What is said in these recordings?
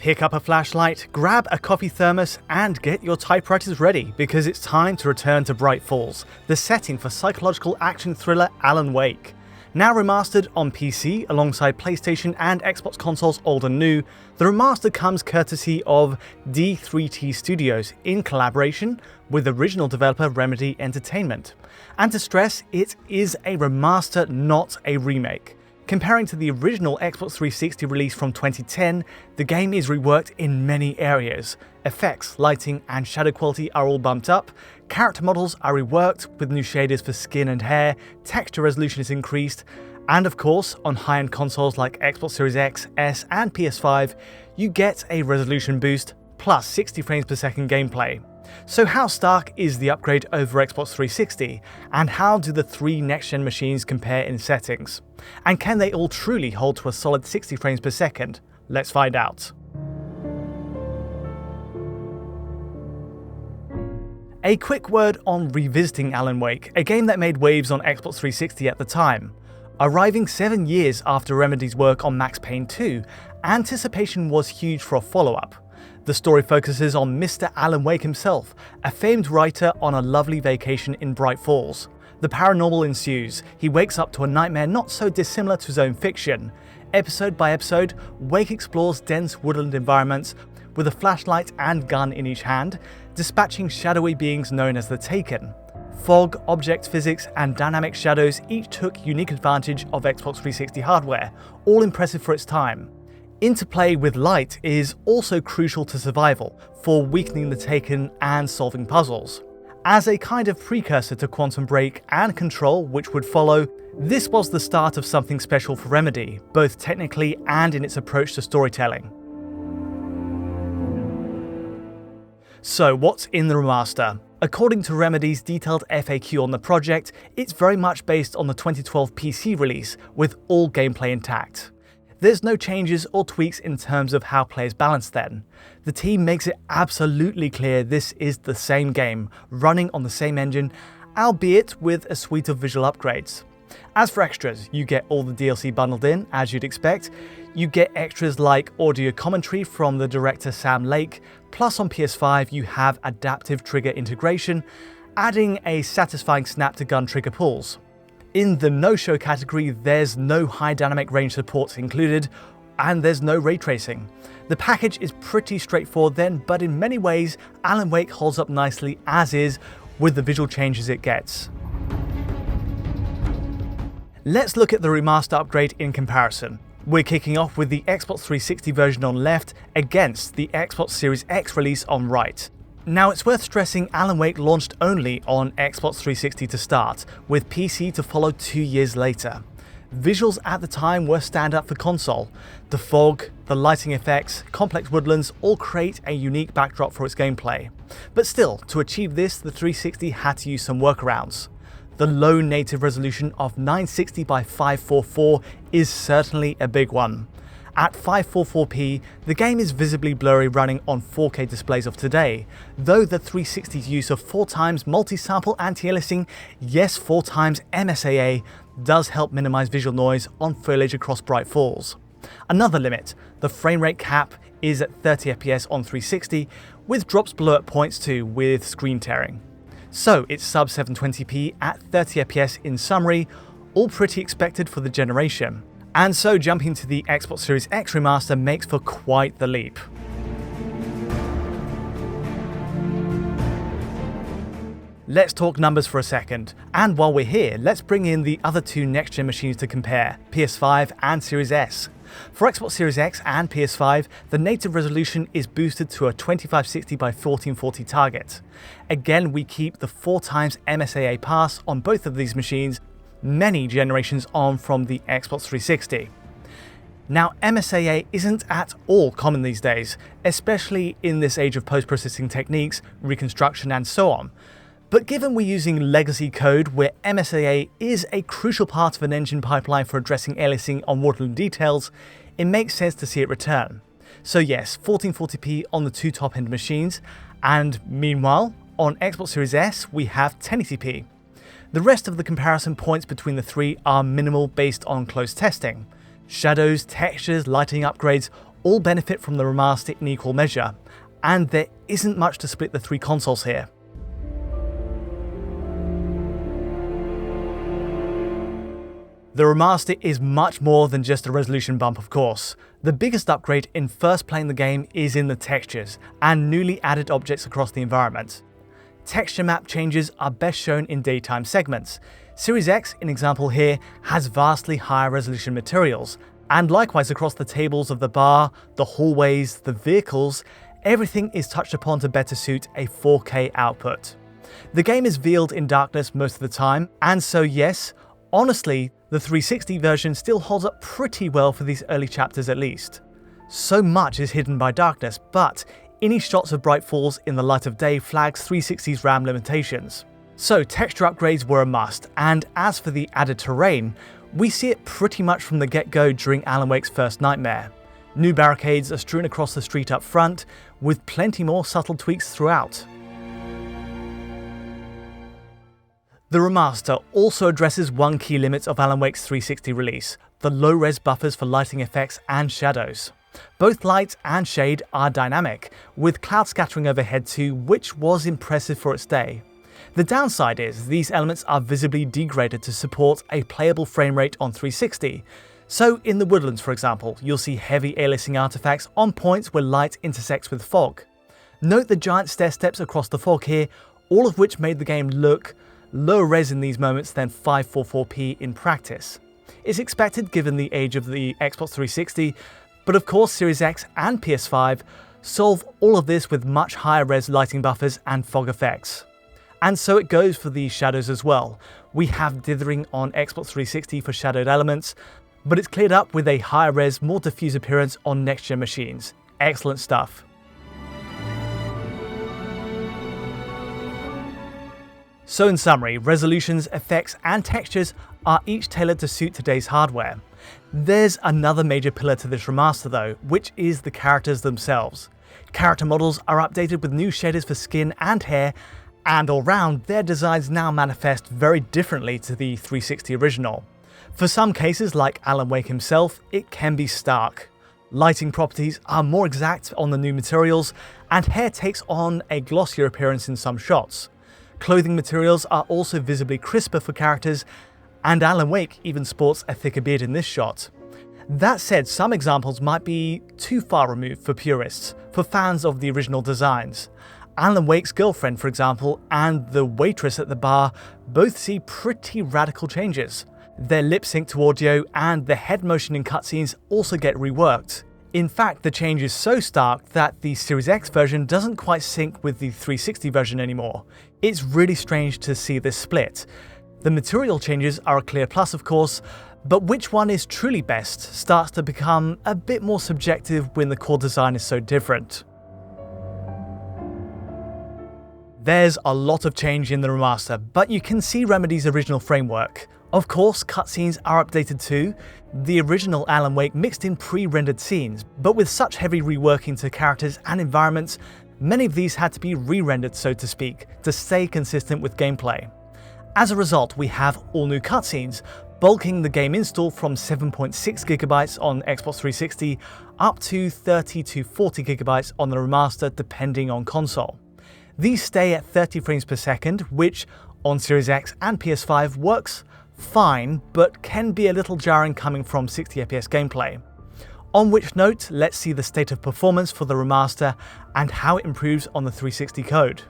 Pick up a flashlight, grab a coffee thermos, and get your typewriters ready because it's time to return to Bright Falls, the setting for psychological action thriller Alan Wake. Now remastered on PC alongside PlayStation and Xbox consoles old and new, the remaster comes courtesy of D3T Studios in collaboration with original developer Remedy Entertainment. And to stress, it is a remaster, not a remake. Comparing to the original Xbox 360 release from 2010, the game is reworked in many areas. Effects, lighting, and shadow quality are all bumped up, character models are reworked with new shaders for skin and hair, texture resolution is increased, and of course, on high-end consoles like Xbox Series X, S, and PS5, you get a resolution boost plus 60 frames per second gameplay. So how stark is the upgrade over Xbox 360, and how do the three next-gen machines compare in settings? And can they all truly hold to a solid 60 frames per second? Let's find out. A quick word on revisiting Alan Wake, a game that made waves on Xbox 360 at the time. Arriving 7 years after Remedy's work on Max Payne 2, anticipation was huge for a follow-up. The story focuses on Mr. Alan Wake himself, a famed writer on a lovely vacation in Bright Falls. The paranormal ensues. He wakes up to a nightmare not so dissimilar to his own fiction. Episode by episode, Wake explores dense woodland environments with a flashlight and gun in each hand, dispatching shadowy beings known as the Taken. Fog, object physics, and dynamic shadows each took unique advantage of Xbox 360 hardware, all impressive for its time. Interplay with light is also crucial to survival, for weakening the Taken and solving puzzles. As a kind of precursor to Quantum Break and Control, which would follow, this was the start of something special for Remedy, both technically and in its approach to storytelling. So what's in the remaster? According to Remedy's detailed FAQ on the project, it's very much based on the 2012 PC release, with all gameplay intact. There's no changes or tweaks in terms of how players balance then. The team makes it absolutely clear this is the same game, running on the same engine, albeit with a suite of visual upgrades. As for extras, you get all the DLC bundled in, as you'd expect. You get extras like audio commentary from the director Sam Lake, plus on PS5 you have adaptive trigger integration, adding a satisfying snap to gun trigger pulls. In the no-show category, there's no high dynamic range supports included, and there's no ray tracing. The package is pretty straightforward then, but in many ways, Alan Wake holds up nicely as is, with the visual changes it gets. Let's look at the remaster upgrade in comparison. We're kicking off with the Xbox 360 version on left against the Xbox Series X release on right. Now it's worth stressing Alan Wake launched only on Xbox 360 to start, with PC to follow 2 years later. Visuals at the time were standout for console. The fog, the lighting effects, complex woodlands all create a unique backdrop for its gameplay. But still, to achieve this, the 360 had to use some workarounds. The low native resolution of 960 by 544 is certainly a big one. At 544p, the game is visibly blurry running on 4K displays of today, though the 360's use of 4x multi-sample anti-aliasing, yes 4x MSAA, does help minimize visual noise on foliage across Bright Falls. Another limit, the frame rate cap is at 30 FPS on 360, with drops below at points too with screen tearing. So it's sub 720p at 30 FPS in summary, all pretty expected for the generation. And so jumping to the Xbox Series X remaster makes for quite the leap. Let's talk numbers for a second, and while we're here, let's bring in the other two next-gen machines to compare, PS5 and Series S. For Xbox Series X and PS5, the native resolution is boosted to a 2560 by 1440 target. Again, we keep the 4x MSAA pass on both of these machines, many generations on from the Xbox 360. Now, MSAA isn't at all common these days, especially in this age of post-processing techniques, reconstruction and so on. But given we're using legacy code where MSAA is a crucial part of an engine pipeline for addressing aliasing on woodland details, it makes sense to see it return. So yes, 1440p on the two top-end machines, and meanwhile, on Xbox Series S we have 1080p. The rest of the comparison points between the three are minimal based on close testing. Shadows, textures, lighting upgrades all benefit from the remaster in equal measure, and there isn't much to split the three consoles here. The remaster is much more than just a resolution bump, of course. The biggest upgrade in first playing the game is in the textures and newly added objects across the environment. Texture map changes are best shown in daytime segments. Series X, in example here, has vastly higher resolution materials, and likewise across the tables of the bar, the hallways, the vehicles, everything is touched upon to better suit a 4K output. The game is veiled in darkness most of the time, and so yes, honestly, the 360 version still holds up pretty well for these early chapters at least. So much is hidden by darkness, but any shots of bright falls in the light of day flags 360's RAM limitations. So texture upgrades were a must, and as for the added terrain, we see it pretty much from the get-go during Alan Wake's first nightmare. New barricades are strewn across the street up front, with plenty more subtle tweaks throughout. The remaster also addresses one key limit of Alan Wake's 360 release, the low-res buffers for lighting effects and shadows. Both light and shade are dynamic, with cloud scattering overhead too, which was impressive for its day. The downside is these elements are visibly degraded to support a playable frame rate on 360. So in the woodlands, for example, you'll see heavy aliasing artifacts on points where light intersects with fog. Note the giant stair steps across the fog here, all of which made the game look lower res in these moments than 544p in practice. It's expected given the age of the Xbox 360, but of course Series X and PS5 solve all of this with much higher res lighting buffers and fog effects. And so it goes for the shadows as well. We have dithering on Xbox 360 for shadowed elements, but it's cleared up with a higher res, more diffuse appearance on next-gen machines. Excellent stuff. So in summary, resolutions, effects and textures are each tailored to suit today's hardware. There's another major pillar to this remaster though, which is the characters themselves. Character models are updated with new shaders for skin and hair, and all round their designs now manifest very differently to the 360 original. For some cases, like Alan Wake himself, it can be stark. Lighting properties are more exact on the new materials, and hair takes on a glossier appearance in some shots. Clothing materials are also visibly crisper for characters, and Alan Wake even sports a thicker beard in this shot. That said, some examples might be too far removed for purists, for fans of the original designs. Alan Wake's girlfriend, for example, and the waitress at the bar both see pretty radical changes. Their lip sync to audio and the head motion in cutscenes also get reworked. In fact, the change is so stark that the Series X version doesn't quite sync with the 360 version anymore. It's really strange to see this split. The material changes are a clear plus, of course, but which one is truly best starts to become a bit more subjective when the core design is so different. There's a lot of change in the remaster, but you can see Remedy's original framework. Of course, cutscenes are updated too. The original Alan Wake mixed in pre-rendered scenes, but with such heavy reworking to characters and environments, many of these had to be re-rendered, so to speak, to stay consistent with gameplay. As a result, we have all new cutscenes, bulking the game install from 7.6GB on Xbox 360 up to 30 to 40GB on the remaster depending on console. These stay at 30 frames per second, which on Series X and PS5 works fine, but can be a little jarring coming from 60fps gameplay. On which note, let's see the state of performance for the remaster and how it improves on the 360 code.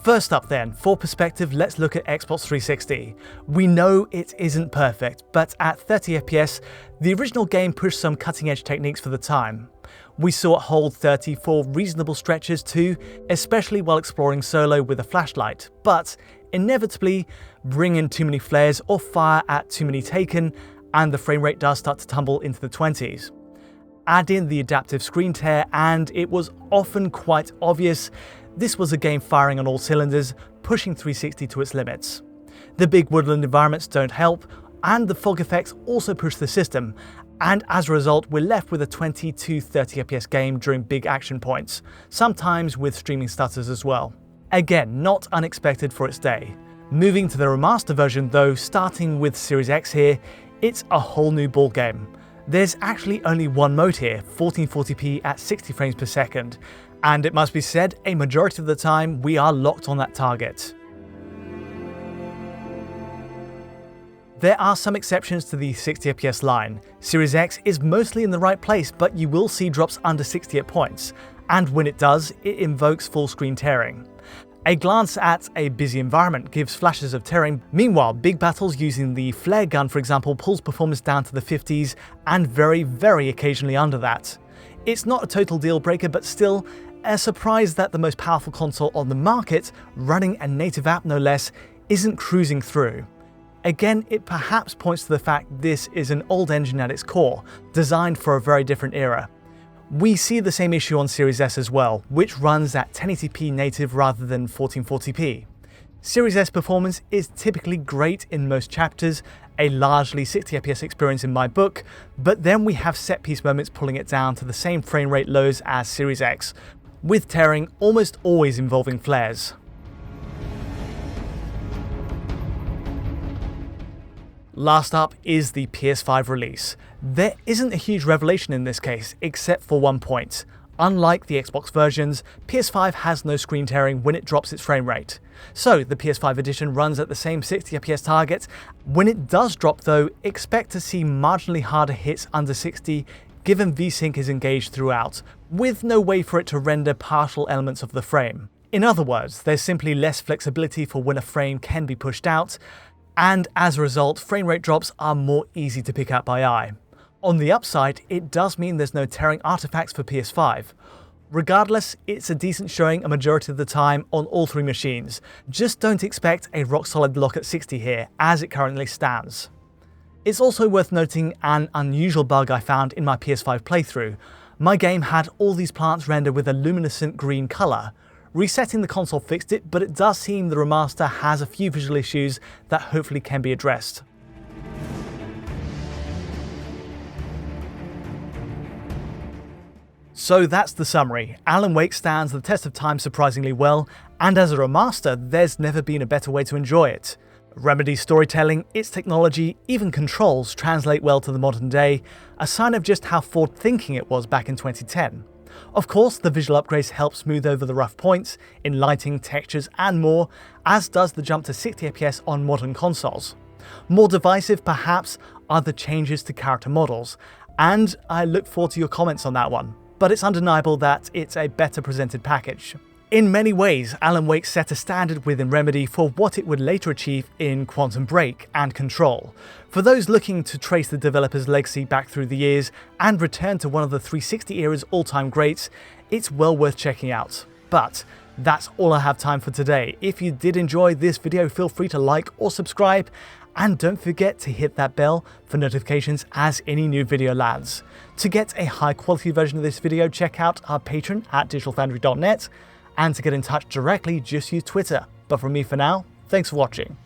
First up then, for perspective, let's look at Xbox 360. We know it isn't perfect, but at 30fps, the original game pushed some cutting-edge techniques for the time. We saw it hold 30 for reasonable stretches too, especially while exploring solo with a flashlight, but inevitably bring in too many flares or fire at too many taken, and the frame rate does start to tumble into the 20s. Add in the adaptive screen tear and it was often quite obvious this was a game firing on all cylinders, pushing 360 to its limits. The big woodland environments don't help, and the fog effects also push the system, and as a result we're left with a 20 to 30fps game during big action points, sometimes with streaming stutters as well. Again, not unexpected for its day. Moving to the remaster version though, starting with Series X here, it's a whole new ballgame. There's actually only one mode here, 1440p at 60 frames per second, and it must be said, a majority of the time we are locked on that target. There are some exceptions to the 60fps line. Series X is mostly in the right place, but you will see drops under 60 at points, and when it does, it invokes full screen tearing. A glance at a busy environment gives flashes of tearing. Meanwhile, big battles using the flare gun, for example, pulls performance down to the 50s and very occasionally under that. It's not a total deal breaker, but still a surprise that the most powerful console on the market, running a native app no less, isn't cruising through. Again, it perhaps points to the fact this is an old engine at its core, designed for a very different era. We see the same issue on Series S as well, which runs at 1080p native rather than 1440p. Series S performance is typically great in most chapters, a largely 60fps experience in my book, but then we have set-piece moments pulling it down to the same frame rate lows as Series X, with tearing almost always involving flares. Last up is the PS5 release. There isn't a huge revelation in this case, except for one point. Unlike the Xbox versions, PS5 has no screen tearing when it drops its frame rate. So the PS5 edition runs at the same 60fps target. When it does drop though, expect to see marginally harder hits under 60, given VSync is engaged throughout, with no way for it to render partial elements of the frame. In other words, there's simply less flexibility for when a frame can be pushed out, and as a result, frame rate drops are more easy to pick out by eye. On the upside, it does mean there's no tearing artifacts for PS5. Regardless, it's a decent showing a majority of the time on all three machines. Just don't expect a rock-solid lock at 60 here, as it currently stands. It's also worth noting an unusual bug I found in my PS5 playthrough. My game had all these plants render with a luminescent green colour. Resetting the console fixed it, but it does seem the remaster has a few visual issues that hopefully can be addressed. So that's the summary. Alan Wake stands the test of time surprisingly well, and as a remaster, there's never been a better way to enjoy it. Remedy's storytelling, its technology, even controls translate well to the modern day, a sign of just how forward-thinking it was back in 2010. Of course, the visual upgrades help smooth over the rough points, in lighting, textures and more, as does the jump to 60fps on modern consoles. More divisive, perhaps, are the changes to character models, and I look forward to your comments on that one, but it's undeniable that it's a better presented package. In many ways, Alan Wake set a standard within Remedy for what it would later achieve in Quantum Break and Control. For those looking to trace the developer's legacy back through the years and return to one of the 360 era's all-time greats, it's well worth checking out. But that's all I have time for today. If you did enjoy this video, feel free to like or subscribe, and don't forget to hit that bell for notifications as any new video lands. To get a high quality version of this video, check out our Patreon at digitalfoundry.net, and to get in touch directly, just use Twitter. But from me for now, thanks for watching.